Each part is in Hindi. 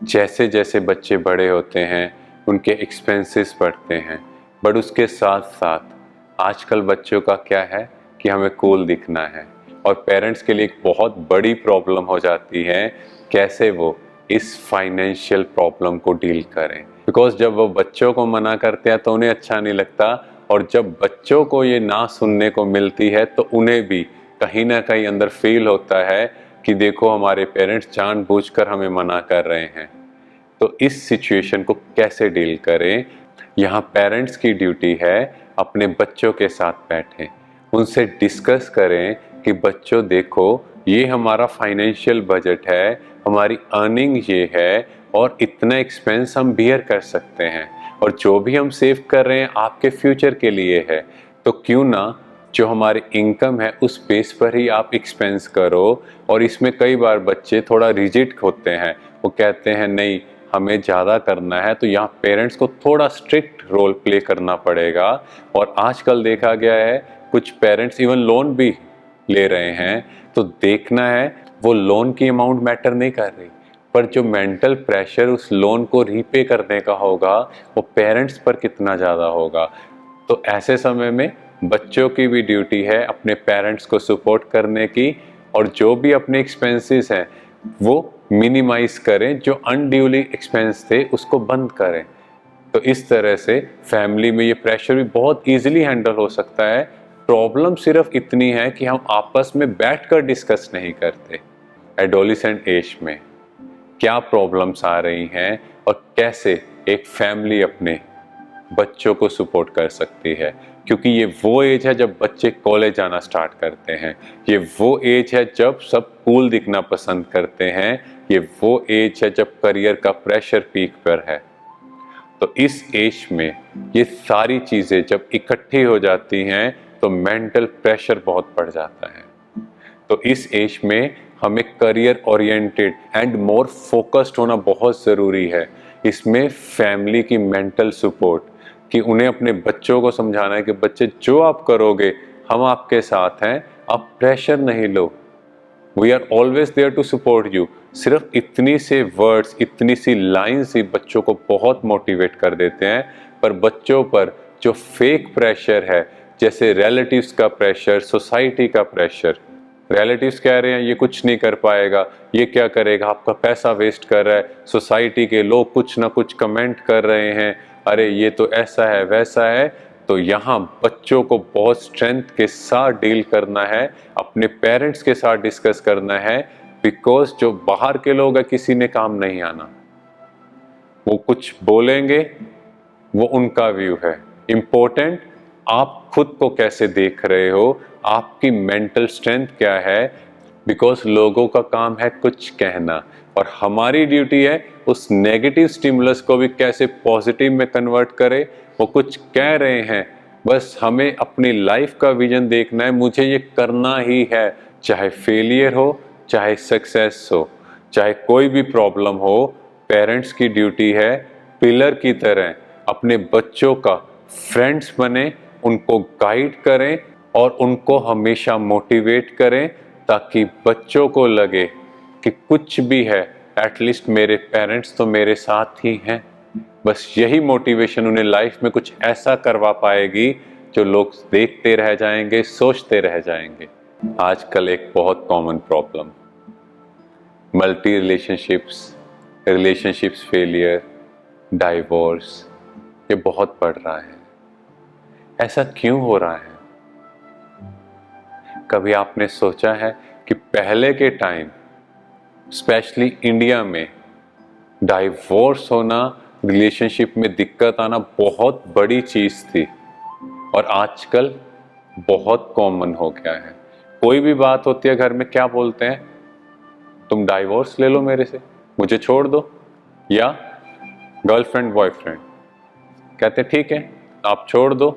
जैसे जैसे बच्चे बड़े होते हैं उनके एक्सपेंसेस बढ़ते हैं, बट उसके साथ साथ आजकल बच्चों का क्या है कि हमें कूल दिखना है, और पेरेंट्स के लिए एक बहुत बड़ी प्रॉब्लम हो जाती है कैसे वो इस फाइनेंशियल प्रॉब्लम को डील करें। बिकॉज जब वो बच्चों को मना करते हैं तो उन्हें अच्छा नहीं लगता, और जब बच्चों को ये ना सुनने को मिलती है तो उन्हें भी कहीं ना कहीं अंदर फील होता है कि देखो हमारे पेरेंट्स जानबूझकर हमें मना कर रहे हैं। तो इस सिचुएशन को कैसे डील करें, यहाँ पेरेंट्स की ड्यूटी है अपने बच्चों के साथ बैठें, उनसे डिस्कस करें कि बच्चों देखो ये हमारा फाइनेंशियल बजट है, हमारी अर्निंग ये है और इतना एक्सपेंस हम बियर कर सकते हैं, और जो भी हम सेव कर रहे हैं आपके फ्यूचर के लिए है, तो क्यों ना जो हमारी इनकम है उस बेस पर ही आप एक्सपेंस करो। और इसमें कई बार बच्चे थोड़ा रिजिड होते हैं, वो कहते हैं नहीं हमें ज़्यादा करना है, तो यहाँ पेरेंट्स को थोड़ा स्ट्रिक्ट रोल प्ले करना पड़ेगा। और आजकल देखा गया है कुछ पेरेंट्स इवन लोन भी ले रहे हैं, तो देखना है वो लोन की अमाउंट मैटर नहीं कर रही, पर जो मेंटल प्रेशर उस लोन को रीपे करने का होगा वो पेरेंट्स पर कितना ज़्यादा होगा। तो ऐसे समय में बच्चों की भी ड्यूटी है अपने पेरेंट्स को सपोर्ट करने की, और जो भी अपने एक्सपेंसेस हैं वो मिनिमाइज करें, जो अनड्यूली एक्सपेंस थे उसको बंद करें। तो इस तरह से फैमिली में ये प्रेशर भी बहुत इजीली हैंडल हो सकता है। प्रॉब्लम सिर्फ इतनी है कि हम आपस में बैठकर डिस्कस नहीं करते। एडोलिसेंट एज में क्या प्रॉब्लम्स आ रही हैं और कैसे एक फैमिली अपने बच्चों को सपोर्ट कर सकती है, क्योंकि ये वो एज है जब बच्चे कॉलेज जाना स्टार्ट करते हैं, ये वो एज है जब सब कूल दिखना पसंद करते हैं, ये वो एज है जब करियर का प्रेशर पीक पर है। तो इस एज में ये सारी चीज़ें जब इकट्ठी हो जाती हैं तो मेंटल प्रेशर बहुत बढ़ जाता है। तो इस एज में हमें career oriented and more focused होना बहुत ज़रूरी है। इसमें फैमिली की मेंटल सपोर्ट, कि उन्हें अपने बच्चों को समझाना है कि बच्चे जो आप करोगे हम आपके साथ हैं, आप प्रेशर नहीं लो, we are always there to support you. सिर्फ इतनी से वर्ड्स, इतनी सी लाइन्स ही बच्चों को बहुत मोटिवेट कर देते हैं, पर बच्चों पर जो फेक प्रेशर है, जैसे रिलेटिव्स का प्रेशर, सोसाइटी का प्रेशर, रिलेटिव्स कह रहे हैं ये कुछ नहीं कर पाएगा, ये क्या करेगा, आपका पैसा वेस्ट कर रहा है, सोसाइटी के लोग कुछ ना कुछ कमेंट कर रहे हैं, अरे ये तो ऐसा है वैसा है। तो यहाँ बच्चों को बहुत स्ट्रेंथ के साथ डील करना है, अपने पेरेंट्स के साथ डिस्कस करना है, बिकॉज जो बाहर के लोग हैं किसी ने काम नहीं आना, वो कुछ बोलेंगे वो उनका व्यू है। इम्पोर्टेंट आप खुद को कैसे देख रहे हो, आपकी मेंटल स्ट्रेंथ क्या है, बिकॉज लोगों का काम है कुछ कहना, और हमारी ड्यूटी है उस नेगेटिव स्टिमुलस को भी कैसे पॉजिटिव में कन्वर्ट करें। वो कुछ कह रहे हैं, बस हमें अपनी लाइफ का विजन देखना है, मुझे ये करना ही है, चाहे फेलियर हो चाहे सक्सेस हो, चाहे कोई भी प्रॉब्लम हो। पेरेंट्स की ड्यूटी है पिलर की तरह अपने बच्चों का फ्रेंड्स बने, उनको गाइड करें और उनको हमेशा मोटिवेट करें, ताकि बच्चों को लगे कि कुछ भी है एटलीस्ट मेरे पेरेंट्स तो मेरे साथ ही हैं। बस यही मोटिवेशन उन्हें लाइफ में कुछ ऐसा करवा पाएगी जो लोग देखते रह जाएंगे, सोचते रह जाएंगे। आजकल एक बहुत common problem multi relationships failure, divorce, ये बहुत बढ़ रहा है। ऐसा क्यों हो रहा है? कभी आपने सोचा है कि पहले के टाइम स्पेशली इंडिया में डाइवोर्स होना, रिलेशनशिप में दिक्कत आना बहुत बड़ी चीज़ थी, और आजकल बहुत कॉमन हो गया है। कोई भी बात होती है घर में क्या बोलते हैं, तुम डाइवोर्स ले लो मेरे से, मुझे छोड़ दो, या गर्लफ्रेंड बॉयफ्रेंड कहते ठीक है आप छोड़ दो,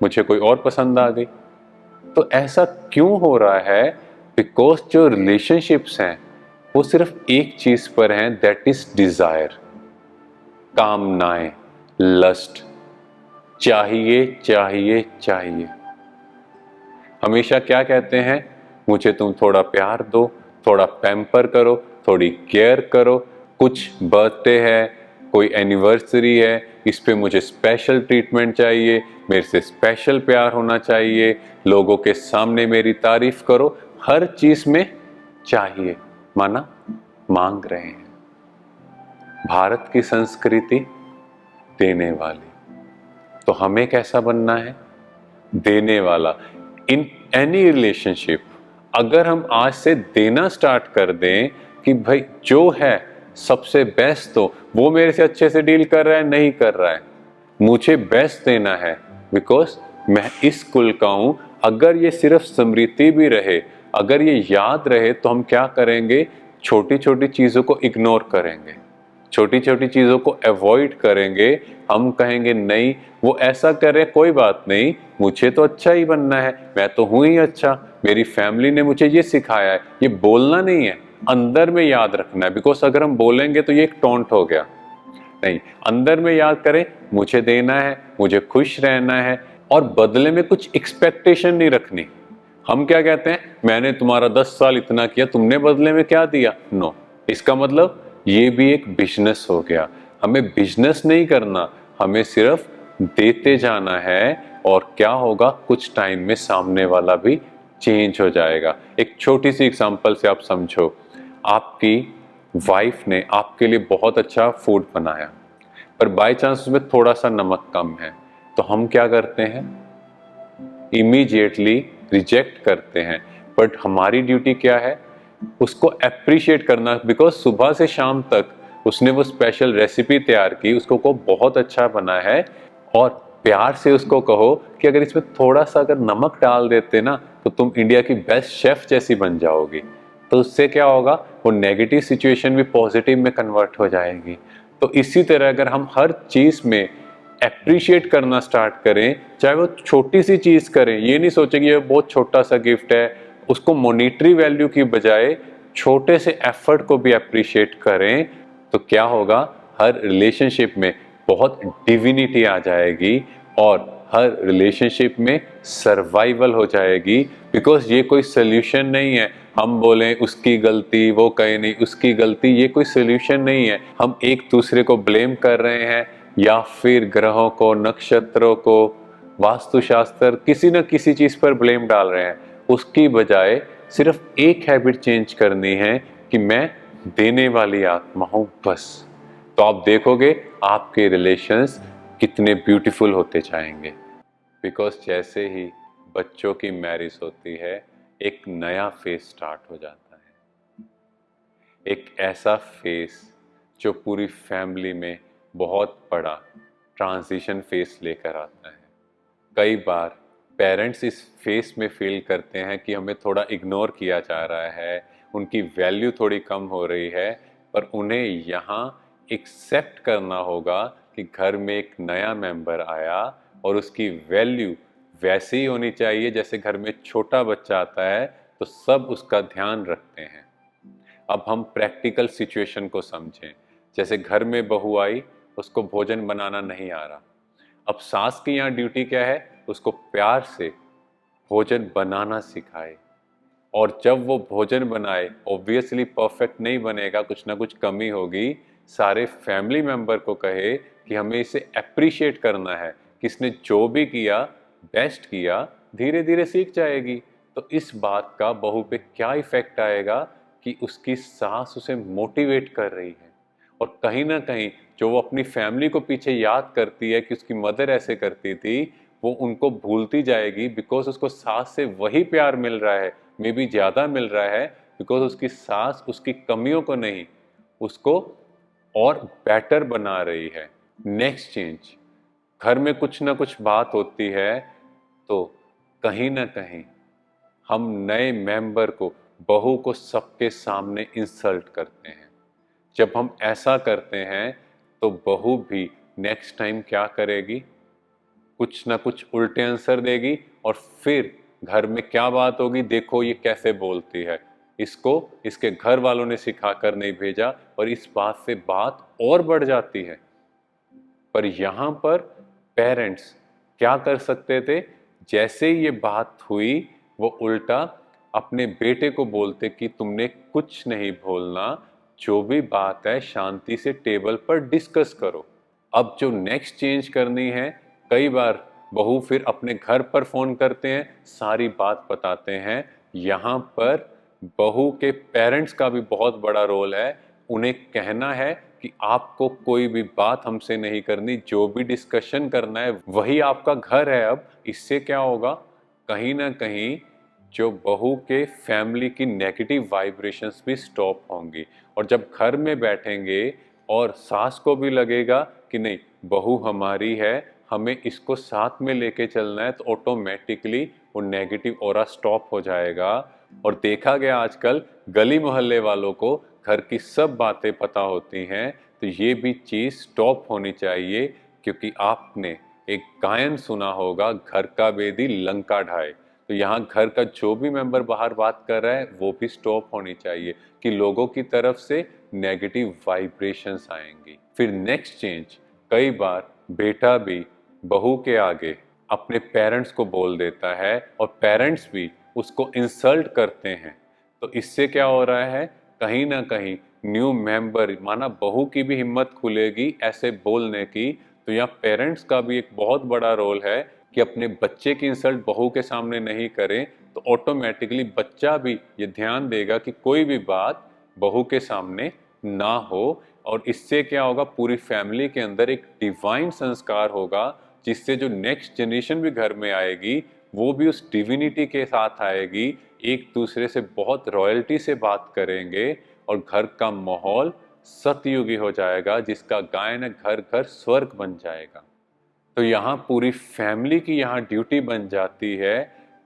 मुझे कोई और पसंद आ गई। तो ऐसा क्यों हो रहा है? बिकॉज जो रिलेशनशिप्स हैं वो सिर्फ एक चीज पर हैं, दैट इज डिजायर, कामनाएं, लस्ट, चाहिए चाहिए चाहिए। हमेशा क्या कहते हैं, मुझे तुम थोड़ा प्यार दो, थोड़ा पैम्पर करो, थोड़ी केयर करो, कुछ बर्थडे है, कोई एनिवर्सरी है, इस पे मुझे स्पेशल ट्रीटमेंट चाहिए, मेरे से स्पेशल प्यार होना चाहिए, लोगों के सामने मेरी तारीफ करो, हर चीज में चाहिए, माना मांग रहे हैं। भारत की संस्कृति देने वाली, तो हमें कैसा बनना है? देने वाला। इन एनी रिलेशनशिप अगर हम आज से देना स्टार्ट कर दें कि भाई जो है सबसे बेस्ट, तो वो मेरे से अच्छे से डील कर रहा है नहीं कर रहा है, मुझे बेस्ट देना है बिकॉज मैं इस कुल का हूं। अगर ये सिर्फ स्मृति भी रहे, अगर ये याद रहे, तो हम क्या करेंगे? छोटी छोटी चीजों को इग्नोर करेंगे, छोटी छोटी चीजों को अवॉइड करेंगे। हम कहेंगे नहीं वो ऐसा कर रहे, कोई बात नहीं, मुझे तो अच्छा ही बनना है, मैं तो हूं ही अच्छा, मेरी फैमिली ने मुझे ये सिखाया है। ये बोलना नहीं है, अंदर में याद रखना है। बिकॉज अगर हम बोलेंगे तो ये एक टॉन्ट हो गया। नहीं, अंदर में याद करें, मुझे देना है, मुझे खुश रहना है, और बदले में कुछ एक्सपेक्टेशन नहीं रखनी। हम क्या कहते हैं? मैंने तुम्हारा 10 साल इतना किया, तुमने बदले में क्या दिया? नो। इसका मतलब ये भी एक बिजनेस हो गया। हमें बिजनेस नहीं करना, हमें सिर्फ देते जाना है। और क्या होगा? कुछ टाइम में सामने वाला भी चेंज हो जाएगा। एक छोटी सी एग्जांपल से आप समझो, आपकी वाइफ ने आपके लिए बहुत अच्छा फूड बनाया, पर बाय चांस उसमें थोड़ा सा नमक कम है, तो हम क्या करते हैं? इमीडिएटली रिजेक्ट करते हैं। बट हमारी ड्यूटी क्या है? उसको अप्रिशिएट करना। बिकॉज सुबह से शाम तक उसने वो स्पेशल रेसिपी तैयार की, उसको को बहुत अच्छा बना है, और प्यार से उसको कहो कि अगर इसमें थोड़ा सा अगर नमक डाल देते ना, तो तुम इंडिया की बेस्ट शेफ जैसी बन जाओगी। तो उससे क्या होगा? वो नेगेटिव सिचुएशन भी पॉजिटिव में कन्वर्ट हो जाएगी। तो इसी तरह अगर हम हर चीज में अप्रिशिएट करना स्टार्ट करें, चाहे वो छोटी सी चीज करें, ये नहीं सोचें कि ये बहुत छोटा सा गिफ्ट है, उसको मॉनेटरी वैल्यू की बजाय छोटे से एफर्ट को भी अप्रिशिएट करें, तो क्या होगा? हर रिलेशनशिप में बहुत डिविनिटी आ जाएगी, और हर रिलेशनशिप में सर्वाइवल हो जाएगी। बिकॉज ये कोई सोल्यूशन नहीं है हम बोलें उसकी गलती, वो कहे नहीं उसकी गलती, ये कोई सोल्यूशन नहीं है। हम एक दूसरे को ब्लेम कर रहे हैं, या फिर ग्रहों को, नक्षत्रों को, वास्तुशास्त्र, किसी न किसी चीज पर ब्लेम डाल रहे हैं। उसकी बजाय सिर्फ एक हैबिट चेंज करनी है कि मैं देने वाली आत्मा हूं, बस। तो आप देखोगे आपके रिलेशंस कितने ब्यूटीफुल होते जाएंगे। बिकॉज जैसे ही बच्चों की मैरिज होती है, एक नया फेज स्टार्ट हो जाता है। एक ऐसा फेज जो पूरी फैमिली में बहुत बड़ा ट्रांजिशन फेज लेकर आता है। कई बार पेरेंट्स इस फेस में फील करते हैं कि हमें थोड़ा इग्नोर किया जा रहा है, उनकी वैल्यू थोड़ी कम हो रही है, पर उन्हें यहाँ एक्सेप्ट करना होगा कि घर में एक नया मेंबर आया, और उसकी वैल्यू वैसे ही होनी चाहिए जैसे घर में छोटा बच्चा आता है तो सब उसका ध्यान रखते हैं। अब हम प्रैक्टिकल सिचुएशन को समझें। जैसे घर में बहू आई, उसको भोजन बनाना नहीं आ रहा। अब सास की यहाँ ड्यूटी क्या है? उसको प्यार से भोजन बनाना सिखाए। और जब वो भोजन बनाए, ऑब्वियसली परफेक्ट नहीं बनेगा, कुछ ना कुछ कमी होगी, सारे फैमिली मेंबर को कहे कि हमें इसे अप्रिशिएट करना है, किसने जो भी किया बेस्ट किया, धीरे धीरे सीख जाएगी। तो इस बात का बहू पे क्या इफेक्ट आएगा कि उसकी सास उसे मोटिवेट कर रही है, और कहीं ना कहीं जो वो अपनी फैमिली को पीछे याद करती है कि उसकी मदर ऐसे करती थी, वो उनको भूलती जाएगी। बिकॉज उसको सास से वही प्यार मिल रहा है, मे बी ज़्यादा मिल रहा है, बिकॉज उसकी सास उसकी कमियों को नहीं, उसको और बेटर बना रही है। नेक्स्ट चेंज, घर में कुछ ना कुछ बात होती है, तो कहीं ना कहीं हम नए मेंबर को, बहू को सबके सामने इंसल्ट करते हैं। जब हम ऐसा करते हैं तो बहू भी नेक्स्ट टाइम क्या करेगी? कुछ ना कुछ उल्टे आंसर देगी, और फिर घर में क्या बात होगी? देखो ये कैसे बोलती है, इसको इसके घर वालों ने सिखा कर नहीं भेजा, और इस बात से बात और बढ़ जाती है। पर यहाँ पर पेरेंट्स क्या कर सकते थे? जैसे ही ये बात हुई, वो उल्टा अपने बेटे को बोलते कि तुमने कुछ नहीं बोलना, जो भी बात है शांति से टेबल पर डिस्कस करो। अब जो नेक्स्ट चेंज करनी है, कई बार बहू फिर अपने घर पर फोन करते हैं, सारी बात बताते हैं। यहाँ पर बहू के पेरेंट्स का भी बहुत बड़ा रोल है। उन्हें कहना है कि आपको कोई भी बात हमसे नहीं करनी, जो भी डिस्कशन करना है वही आपका घर है। अब इससे क्या होगा, कहीं ना कहीं जो बहू के फैमिली की नेगेटिव वाइब्रेशंस भी स्टॉप होंगी। और जब घर में बैठेंगे और सास को भी लगेगा कि नहीं, बहू हमारी है, हमें इसको साथ में लेके चलना है, तो ऑटोमेटिकली वो नेगेटिव ऑरा स्टॉप हो जाएगा। और देखा गया आजकल गली मोहल्ले वालों को घर की सब बातें पता होती हैं। तो ये भी चीज़ स्टॉप होनी चाहिए, क्योंकि आपने एक गायन सुना होगा, घर का बेदी लंका ढाए। तो यहाँ घर का जो भी मेंबर बाहर बात कर रहा है वो भी स्टॉप होनी चाहिए, कि लोगों की तरफ से नेगेटिव वाइब्रेशंस आएंगी। फिर नेक्स्ट चेंज, कई बार बेटा भी बहू के आगे अपने पेरेंट्स को बोल देता है और पेरेंट्स भी उसको इंसल्ट करते हैं। तो इससे क्या हो रहा है, कहीं ना कहीं न्यू मेंबर माना बहू की भी हिम्मत खुलेगी ऐसे बोलने की। तो यहाँ पेरेंट्स का भी एक बहुत बड़ा रोल है कि अपने बच्चे की इंसल्ट बहू के सामने नहीं करें। तो ऑटोमेटिकली बच्चा भी ये ध्यान देगा कि कोई भी बात बहू के सामने ना हो। और इससे क्या होगा, पूरी फैमिली के अंदर एक डिवाइन संस्कार होगा, जिससे जो नेक्स्ट जनरेशन भी घर में आएगी वो भी उस डिविनिटी के साथ आएगी, एक दूसरे से बहुत रॉयल्टी से बात करेंगे और घर का माहौल सतयुगी हो जाएगा, जिसका गायन घर घर स्वर्ग बन जाएगा। तो यहाँ पूरी फैमिली की यहाँ ड्यूटी बन जाती है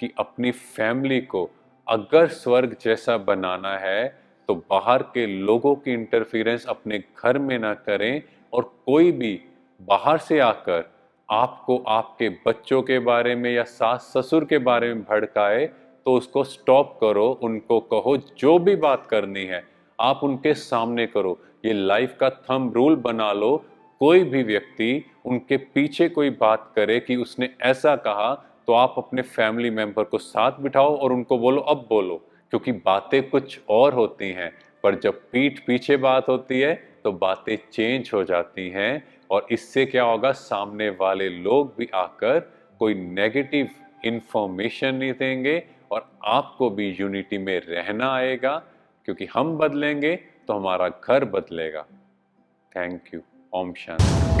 कि अपनी फैमिली को अगर स्वर्ग जैसा बनाना है तो बाहर के लोगों की इंटरफेरेंस अपने घर में ना करें। और कोई भी बाहर से आकर आपको आपके बच्चों के बारे में या सास ससुर के बारे में भड़काए तो उसको स्टॉप करो। उनको कहो जो भी बात करनी है आप उनके सामने करो। ये लाइफ का थंब रूल बना लो, कोई भी व्यक्ति उनके पीछे कोई बात करे कि उसने ऐसा कहा, तो आप अपने फैमिली मेंबर को साथ बिठाओ और उनको बोलो अब बोलो, क्योंकि बातें कुछ और होती हैं, पर जब पीठ पीछे बात होती है तो बातें चेंज हो जाती हैं। और इससे क्या होगा, सामने वाले लोग भी आकर कोई नेगेटिव इंफॉर्मेशन नहीं देंगे और आपको भी यूनिटी में रहना आएगा, क्योंकि हम बदलेंगे तो हमारा घर बदलेगा। Thank you. ओम शांति।